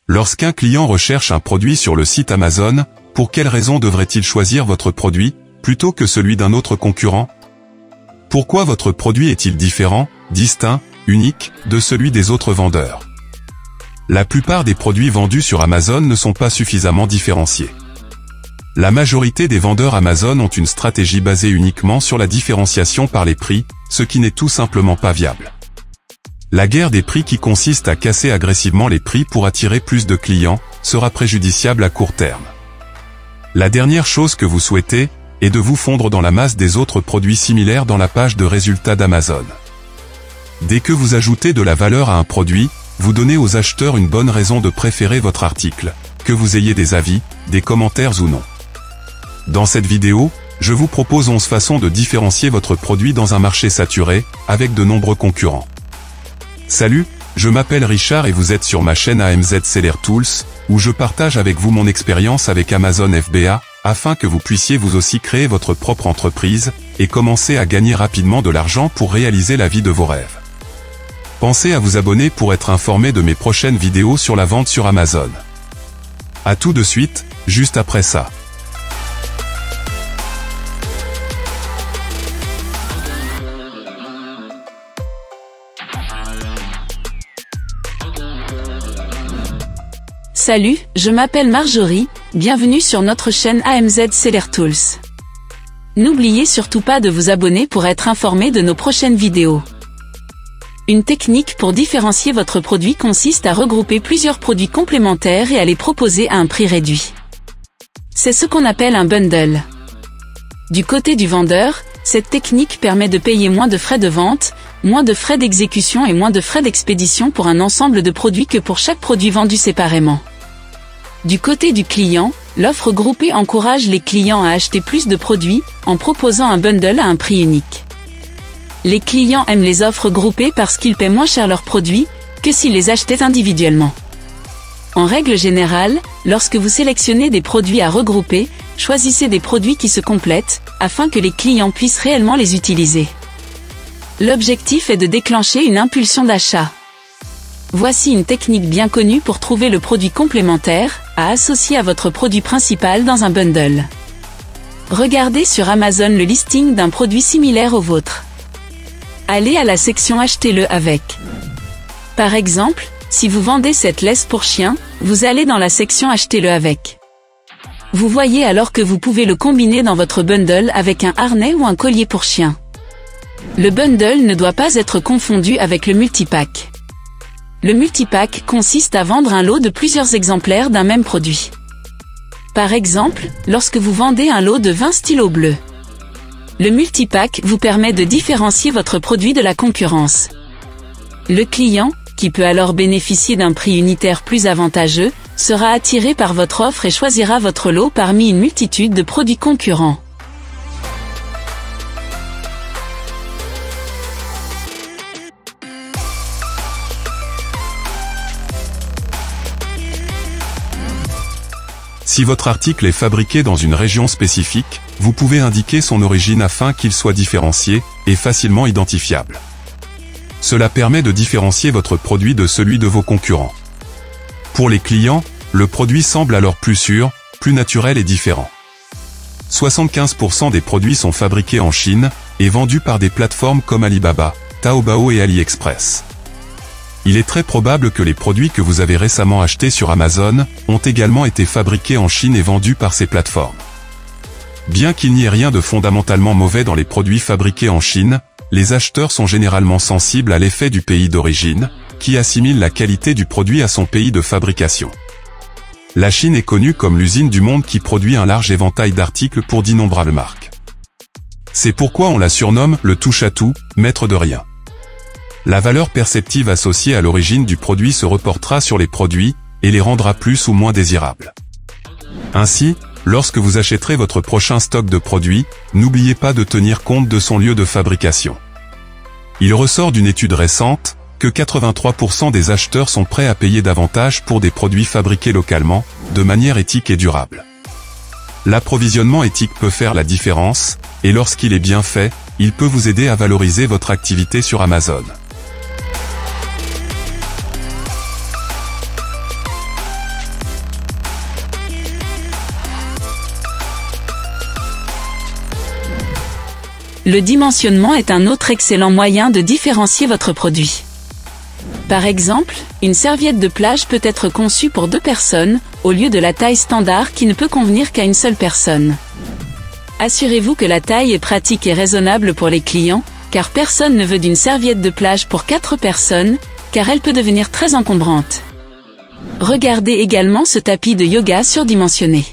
Lorsqu'un client recherche un produit sur le site Amazon, pour quelle raison devrait-il choisir votre produit, plutôt que celui d'un autre concurrent? Pourquoi votre produit est-il différent, distinct, unique, de celui des autres vendeurs? La plupart des produits vendus sur Amazon ne sont pas suffisamment différenciés. La majorité des vendeurs Amazon ont une stratégie basée uniquement sur la différenciation par les prix, ce qui n'est tout simplement pas viable. La guerre des prix qui consiste à casser agressivement les prix pour attirer plus de clients, sera préjudiciable à court terme. La dernière chose que vous souhaitez, est de vous fondre dans la masse des autres produits similaires dans la page de résultats d'Amazon. Dès que vous ajoutez de la valeur à un produit, vous donnez aux acheteurs une bonne raison de préférer votre article, que vous ayez des avis, des commentaires ou non. Dans cette vidéo, je vous propose 11 façons de différencier votre produit dans un marché saturé, avec de nombreux concurrents. Salut, je m'appelle Richard et vous êtes sur ma chaîne AMZ Seller Tools, où je partage avec vous mon expérience avec Amazon FBA, afin que vous puissiez vous aussi créer votre propre entreprise, et commencer à gagner rapidement de l'argent pour réaliser la vie de vos rêves. Pensez à vous abonner pour être informé de mes prochaines vidéos sur la vente sur Amazon. À tout de suite, juste après ça. Salut, je m'appelle Marjorie, bienvenue sur notre chaîne AMZ Seller Tools. N'oubliez surtout pas de vous abonner pour être informé de nos prochaines vidéos. Une technique pour différencier votre produit consiste à regrouper plusieurs produits complémentaires et à les proposer à un prix réduit. C'est ce qu'on appelle un bundle. Du côté du vendeur, cette technique permet de payer moins de frais de vente, moins de frais d'exécution et moins de frais d'expédition pour un ensemble de produits que pour chaque produit vendu séparément. Du côté du client, l'offre groupée encourage les clients à acheter plus de produits, en proposant un bundle à un prix unique. Les clients aiment les offres groupées parce qu'ils paient moins cher leurs produits, que s'ils les achetaient individuellement. En règle générale, lorsque vous sélectionnez des produits à regrouper, choisissez des produits qui se complètent, afin que les clients puissent réellement les utiliser. L'objectif est de déclencher une impulsion d'achat. Voici une technique bien connue pour trouver le produit complémentaire, à associer à votre produit principal dans un bundle. Regardez sur Amazon le listing d'un produit similaire au vôtre. Allez à la section Achetez-le avec. Par exemple, si vous vendez cette laisse pour chien, vous allez dans la section Achetez-le avec. Vous voyez alors que vous pouvez le combiner dans votre bundle avec un harnais ou un collier pour chien. Le bundle ne doit pas être confondu avec le multipack. Le multipack consiste à vendre un lot de plusieurs exemplaires d'un même produit. Par exemple, lorsque vous vendez un lot de 20 stylos bleus. Le multipack vous permet de différencier votre produit de la concurrence. Le client, qui peut alors bénéficier d'un prix unitaire plus avantageux, sera attiré par votre offre et choisira votre lot parmi une multitude de produits concurrents. Si votre article est fabriqué dans une région spécifique, vous pouvez indiquer son origine afin qu'il soit différencié et facilement identifiable. Cela permet de différencier votre produit de celui de vos concurrents. Pour les clients, le produit semble alors plus sûr, plus naturel et différent. 75% des produits sont fabriqués en Chine et vendus par des plateformes comme Alibaba, Taobao et AliExpress. Il est très probable que les produits que vous avez récemment achetés sur Amazon ont également été fabriqués en Chine et vendus par ces plateformes. Bien qu'il n'y ait rien de fondamentalement mauvais dans les produits fabriqués en Chine, les acheteurs sont généralement sensibles à l'effet du pays d'origine, qui assimile la qualité du produit à son pays de fabrication. La Chine est connue comme l'usine du monde qui produit un large éventail d'articles pour d'innombrables marques. C'est pourquoi on la surnomme le touche-à-tout, maître de rien. La valeur perceptive associée à l'origine du produit se reportera sur les produits, et les rendra plus ou moins désirables. Ainsi, lorsque vous achèterez votre prochain stock de produits, n'oubliez pas de tenir compte de son lieu de fabrication. Il ressort d'une étude récente, que 83% des acheteurs sont prêts à payer davantage pour des produits fabriqués localement, de manière éthique et durable. L'approvisionnement éthique peut faire la différence, et lorsqu'il est bien fait, il peut vous aider à valoriser votre activité sur Amazon. Le dimensionnement est un autre excellent moyen de différencier votre produit. Par exemple, une serviette de plage peut être conçue pour 2 personnes, au lieu de la taille standard qui ne peut convenir qu'à une seule personne. Assurez-vous que la taille est pratique et raisonnable pour les clients, car personne ne veut d'une serviette de plage pour 4 personnes, car elle peut devenir très encombrante. Regardez également ce tapis de yoga surdimensionné.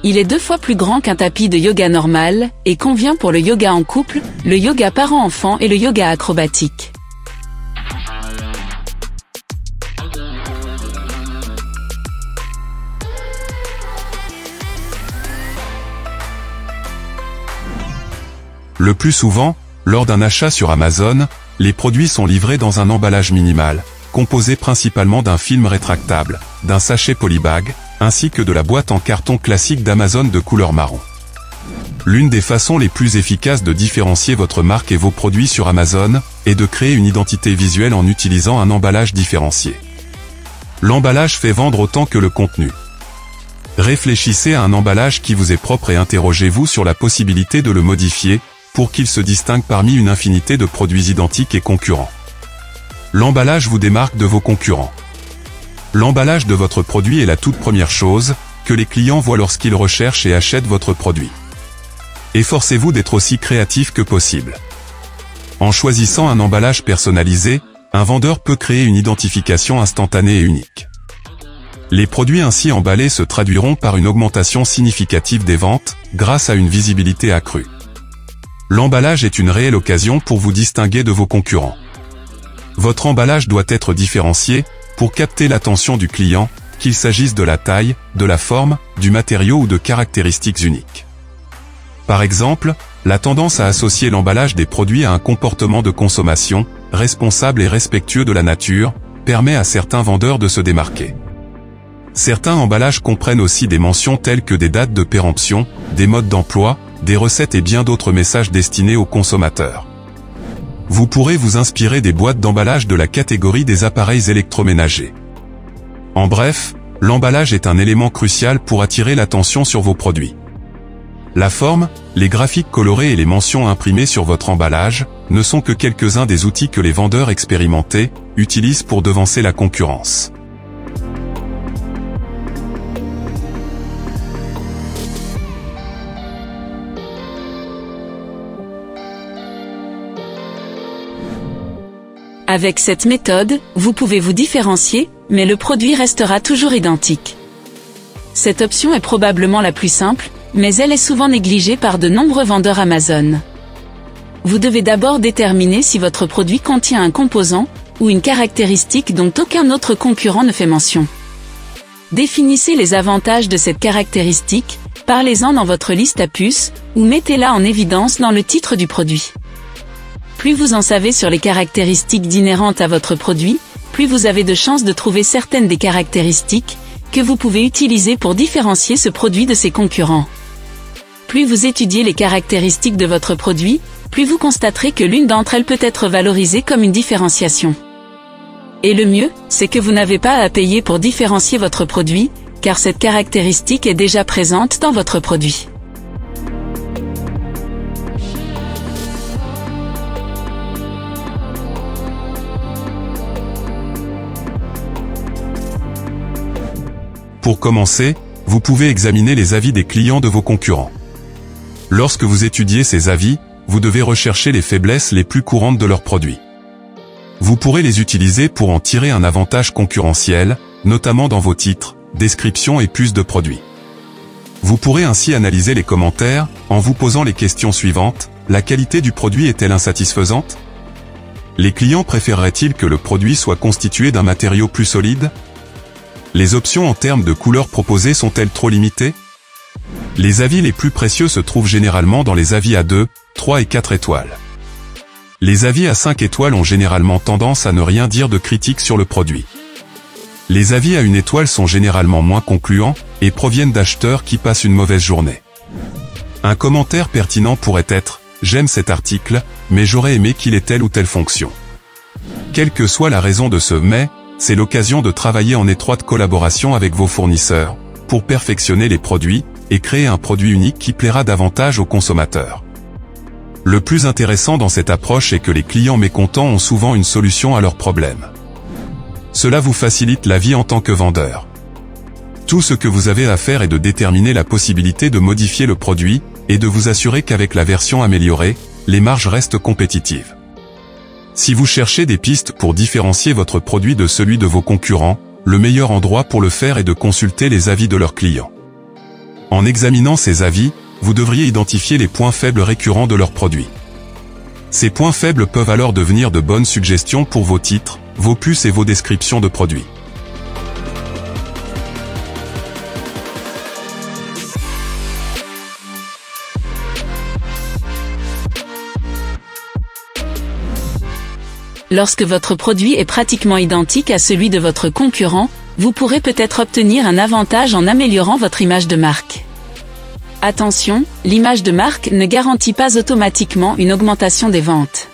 Il est 2 fois plus grand qu'un tapis de yoga normal, et convient pour le yoga en couple, le yoga parent-enfant et le yoga acrobatique. Le plus souvent, lors d'un achat sur Amazon, les produits sont livrés dans un emballage minimal, composé principalement d'un film rétractable, d'un sachet polybag, ainsi que de la boîte en carton classique d'Amazon de couleur marron. L'une des façons les plus efficaces de différencier votre marque et vos produits sur Amazon est de créer une identité visuelle en utilisant un emballage différencié. L'emballage fait vendre autant que le contenu. Réfléchissez à un emballage qui vous est propre et interrogez-vous sur la possibilité de le modifier, pour qu'il se distingue parmi une infinité de produits identiques et concurrents. L'emballage vous démarque de vos concurrents. L'emballage de votre produit est la toute première chose que les clients voient lorsqu'ils recherchent et achètent votre produit. Efforcez-vous d'être aussi créatif que possible. En choisissant un emballage personnalisé, un vendeur peut créer une identification instantanée et unique. Les produits ainsi emballés se traduiront par une augmentation significative des ventes, grâce à une visibilité accrue. L'emballage est une réelle occasion pour vous distinguer de vos concurrents. Votre emballage doit être différencié, pour capter l'attention du client, qu'il s'agisse de la taille, de la forme, du matériau ou de caractéristiques uniques. Par exemple, la tendance à associer l'emballage des produits à un comportement de consommation, responsable et respectueux de la nature, permet à certains vendeurs de se démarquer. Certains emballages comprennent aussi des mentions telles que des dates de péremption, des modes d'emploi, des recettes et bien d'autres messages destinés aux consommateurs. Vous pourrez vous inspirer des boîtes d'emballage de la catégorie des appareils électroménagers. En bref, l'emballage est un élément crucial pour attirer l'attention sur vos produits. La forme, les graphiques colorés et les mentions imprimées sur votre emballage ne sont que quelques-uns des outils que les vendeurs expérimentés utilisent pour devancer la concurrence. Avec cette méthode, vous pouvez vous différencier, mais le produit restera toujours identique. Cette option est probablement la plus simple, mais elle est souvent négligée par de nombreux vendeurs Amazon. Vous devez d'abord déterminer si votre produit contient un composant ou une caractéristique dont aucun autre concurrent ne fait mention. Définissez les avantages de cette caractéristique, parlez-en dans votre liste à puces, ou mettez-la en évidence dans le titre du produit. Plus vous en savez sur les caractéristiques inhérentes à votre produit, plus vous avez de chances de trouver certaines des caractéristiques que vous pouvez utiliser pour différencier ce produit de ses concurrents. Plus vous étudiez les caractéristiques de votre produit, plus vous constaterez que l'une d'entre elles peut être valorisée comme une différenciation. Et le mieux, c'est que vous n'avez pas à payer pour différencier votre produit, car cette caractéristique est déjà présente dans votre produit. Pour commencer, vous pouvez examiner les avis des clients de vos concurrents. Lorsque vous étudiez ces avis, vous devez rechercher les faiblesses les plus courantes de leurs produits. Vous pourrez les utiliser pour en tirer un avantage concurrentiel, notamment dans vos titres, descriptions et puces de produits. Vous pourrez ainsi analyser les commentaires, en vous posant les questions suivantes. La qualité du produit est-elle insatisfaisante? Les clients préféreraient-ils que le produit soit constitué d'un matériau plus solide? Les options en termes de couleurs proposées sont-elles trop limitées? Les avis les plus précieux se trouvent généralement dans les avis à 2, 3 et 4 étoiles. Les avis à 5 étoiles ont généralement tendance à ne rien dire de critique sur le produit. Les avis à 1 étoile sont généralement moins concluants et proviennent d'acheteurs qui passent une mauvaise journée. Un commentaire pertinent pourrait être « J'aime cet article, mais j'aurais aimé qu'il ait telle ou telle fonction ». Quelle que soit la raison de ce « mais », c'est l'occasion de travailler en étroite collaboration avec vos fournisseurs, pour perfectionner les produits, et créer un produit unique qui plaira davantage aux consommateurs. Le plus intéressant dans cette approche est que les clients mécontents ont souvent une solution à leurs problèmes. Cela vous facilite la vie en tant que vendeur. Tout ce que vous avez à faire est de déterminer la possibilité de modifier le produit et de vous assurer qu'avec la version améliorée, les marges restent compétitives. Si vous cherchez des pistes pour différencier votre produit de celui de vos concurrents, le meilleur endroit pour le faire est de consulter les avis de leurs clients. En examinant ces avis, vous devriez identifier les points faibles récurrents de leurs produits. Ces points faibles peuvent alors devenir de bonnes suggestions pour vos titres, vos puces et vos descriptions de produits. Lorsque votre produit est pratiquement identique à celui de votre concurrent, vous pourrez peut-être obtenir un avantage en améliorant votre image de marque. Attention, l'image de marque ne garantit pas automatiquement une augmentation des ventes.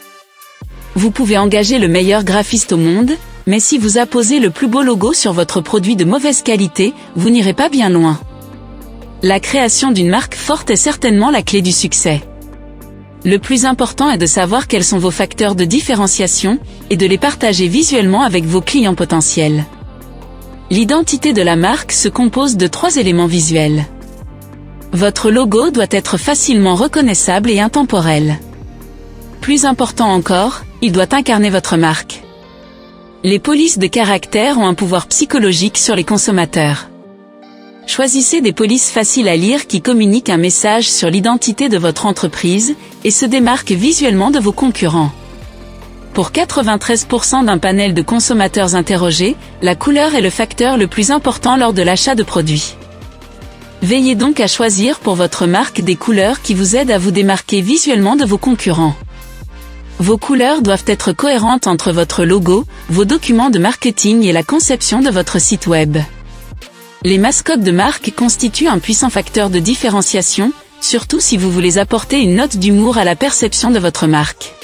Vous pouvez engager le meilleur graphiste au monde, mais si vous apposez le plus beau logo sur votre produit de mauvaise qualité, vous n'irez pas bien loin. La création d'une marque forte est certainement la clé du succès. Le plus important est de savoir quels sont vos facteurs de différenciation, et de les partager visuellement avec vos clients potentiels. L'identité de la marque se compose de 3 éléments visuels. Votre logo doit être facilement reconnaissable et intemporel. Plus important encore, il doit incarner votre marque. Les polices de caractère ont un pouvoir psychologique sur les consommateurs. Choisissez des polices faciles à lire qui communiquent un message sur l'identité de votre entreprise et se démarquent visuellement de vos concurrents. Pour 93% d'un panel de consommateurs interrogés, la couleur est le facteur le plus important lors de l'achat de produits. Veillez donc à choisir pour votre marque des couleurs qui vous aident à vous démarquer visuellement de vos concurrents. Vos couleurs doivent être cohérentes entre votre logo, vos documents de marketing et la conception de votre site web. Les mascottes de marque constituent un puissant facteur de différenciation, surtout si vous voulez apporter une note d'humour à la perception de votre marque.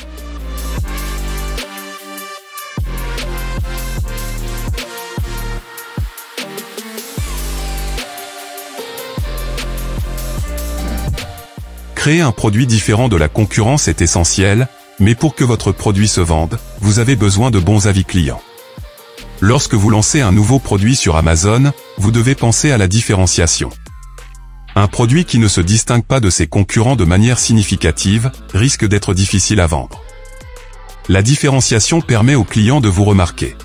Créer un produit différent de la concurrence est essentiel, mais pour que votre produit se vende, vous avez besoin de bons avis clients. Lorsque vous lancez un nouveau produit sur Amazon, vous devez penser à la différenciation. Un produit qui ne se distingue pas de ses concurrents de manière significative risque d'être difficile à vendre. La différenciation permet aux clients de vous remarquer.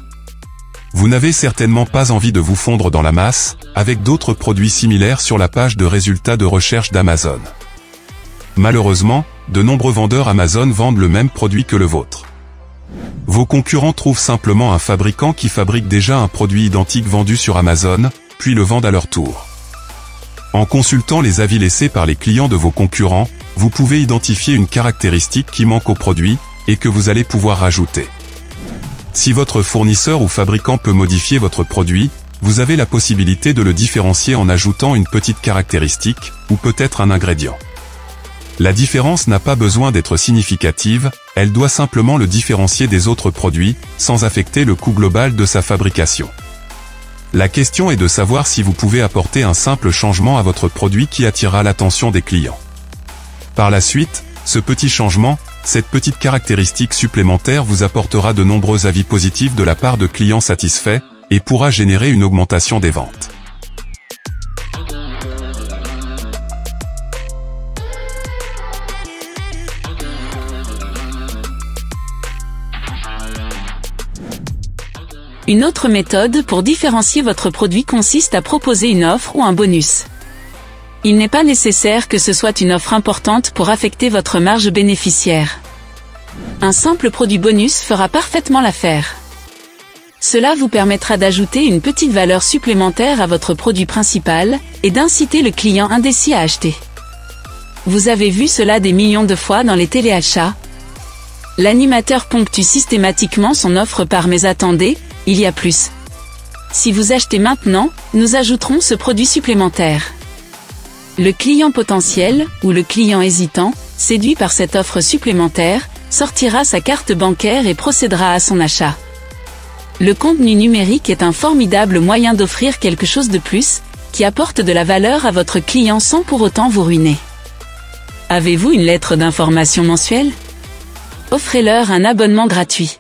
Vous n'avez certainement pas envie de vous fondre dans la masse, avec d'autres produits similaires sur la page de résultats de recherche d'Amazon. Malheureusement, de nombreux vendeurs Amazon vendent le même produit que le vôtre. Vos concurrents trouvent simplement un fabricant qui fabrique déjà un produit identique vendu sur Amazon, puis le vendent à leur tour. En consultant les avis laissés par les clients de vos concurrents, vous pouvez identifier une caractéristique qui manque au produit, et que vous allez pouvoir rajouter. Si votre fournisseur ou fabricant peut modifier votre produit, vous avez la possibilité de le différencier en ajoutant une petite caractéristique, ou peut-être un ingrédient. La différence n'a pas besoin d'être significative, elle doit simplement le différencier des autres produits, sans affecter le coût global de sa fabrication. La question est de savoir si vous pouvez apporter un simple changement à votre produit qui attirera l'attention des clients. Par la suite, ce petit changement, cette petite caractéristique supplémentaire vous apportera de nombreux avis positifs de la part de clients satisfaits, et pourra générer une augmentation des ventes. Une autre méthode pour différencier votre produit consiste à proposer une offre ou un bonus. Il n'est pas nécessaire que ce soit une offre importante pour affecter votre marge bénéficiaire. Un simple produit bonus fera parfaitement l'affaire. Cela vous permettra d'ajouter une petite valeur supplémentaire à votre produit principal et d'inciter le client indécis à acheter. Vous avez vu cela des millions de fois dans les téléachats. L'animateur ponctue systématiquement son offre par « mais attendez, il y a plus. Si vous achetez maintenant, nous ajouterons ce produit supplémentaire. » Le client potentiel, ou le client hésitant, séduit par cette offre supplémentaire, sortira sa carte bancaire et procédera à son achat. Le contenu numérique est un formidable moyen d'offrir quelque chose de plus, qui apporte de la valeur à votre client sans pour autant vous ruiner. Avez-vous une lettre d'information mensuelle? Offrez-leur un abonnement gratuit.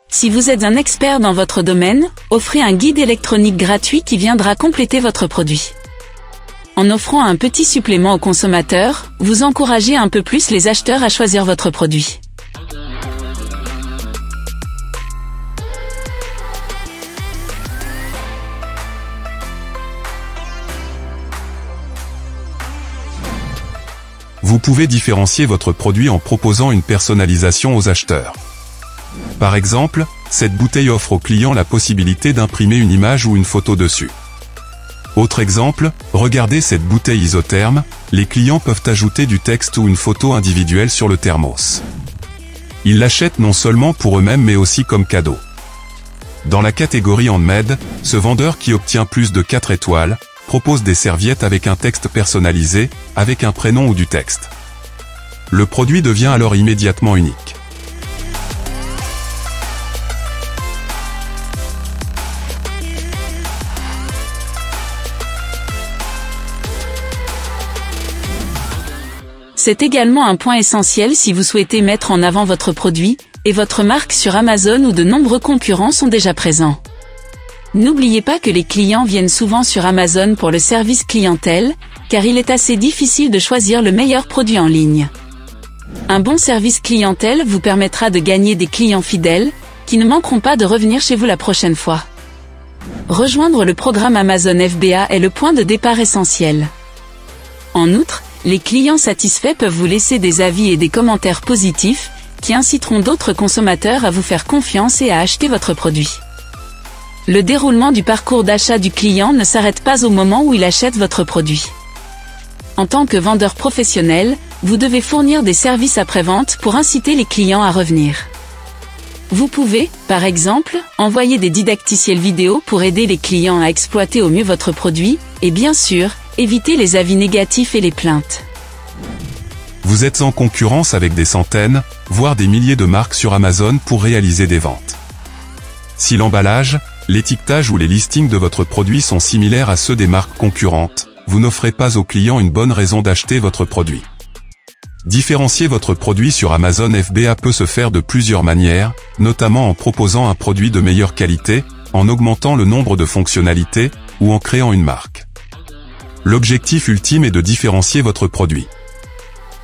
Si vous êtes un expert dans votre domaine, offrez un guide électronique gratuit qui viendra compléter votre produit. En offrant un petit supplément aux consommateurs, vous encouragez un peu plus les acheteurs à choisir votre produit. Vous pouvez différencier votre produit en proposant une personnalisation aux acheteurs. Par exemple, cette bouteille offre au client la possibilité d'imprimer une image ou une photo dessus. Autre exemple, regardez cette bouteille isotherme, les clients peuvent ajouter du texte ou une photo individuelle sur le thermos. Ils l'achètent non seulement pour eux-mêmes mais aussi comme cadeau. Dans la catégorie handmade, ce vendeur qui obtient plus de 4 étoiles, propose des serviettes avec un texte personnalisé, avec un prénom ou du texte. Le produit devient alors immédiatement unique. C'est également un point essentiel si vous souhaitez mettre en avant votre produit et votre marque sur Amazon où de nombreux concurrents sont déjà présents. N'oubliez pas que les clients viennent souvent sur Amazon pour le service clientèle, car il est assez difficile de choisir le meilleur produit en ligne. Un bon service clientèle vous permettra de gagner des clients fidèles, qui ne manqueront pas de revenir chez vous la prochaine fois. Rejoindre le programme Amazon FBA est le point de départ essentiel. En outre, les clients satisfaits peuvent vous laisser des avis et des commentaires positifs, qui inciteront d'autres consommateurs à vous faire confiance et à acheter votre produit. Le déroulement du parcours d'achat du client ne s'arrête pas au moment où il achète votre produit. En tant que vendeur professionnel, vous devez fournir des services après-vente pour inciter les clients à revenir. Vous pouvez, par exemple, envoyer des didacticiels vidéo pour aider les clients à exploiter au mieux votre produit, et bien sûr, éviter les avis négatifs et les plaintes. Vous êtes en concurrence avec des centaines, voire des milliers de marques sur Amazon pour réaliser des ventes. Si l'emballage, l'étiquetage ou les listings de votre produit sont similaires à ceux des marques concurrentes, vous n'offrez pas aux clients une bonne raison d'acheter votre produit. Différencier votre produit sur Amazon FBA peut se faire de plusieurs manières, notamment en proposant un produit de meilleure qualité, en augmentant le nombre de fonctionnalités, ou en créant une marque. L'objectif ultime est de différencier votre produit.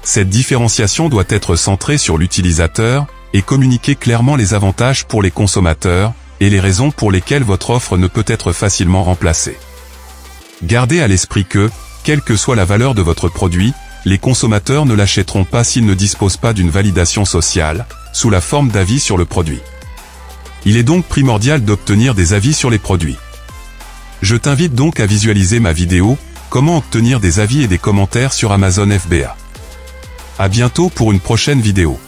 Cette différenciation doit être centrée sur l'utilisateur, et communiquer clairement les avantages pour les consommateurs, et les raisons pour lesquelles votre offre ne peut être facilement remplacée. Gardez à l'esprit que, quelle que soit la valeur de votre produit, les consommateurs ne l'achèteront pas s'ils ne disposent pas d'une validation sociale, sous la forme d'avis sur le produit. Il est donc primordial d'obtenir des avis sur les produits. Je t'invite donc à visualiser ma vidéo, comment obtenir des avis et des commentaires sur Amazon FBA. À bientôt pour une prochaine vidéo.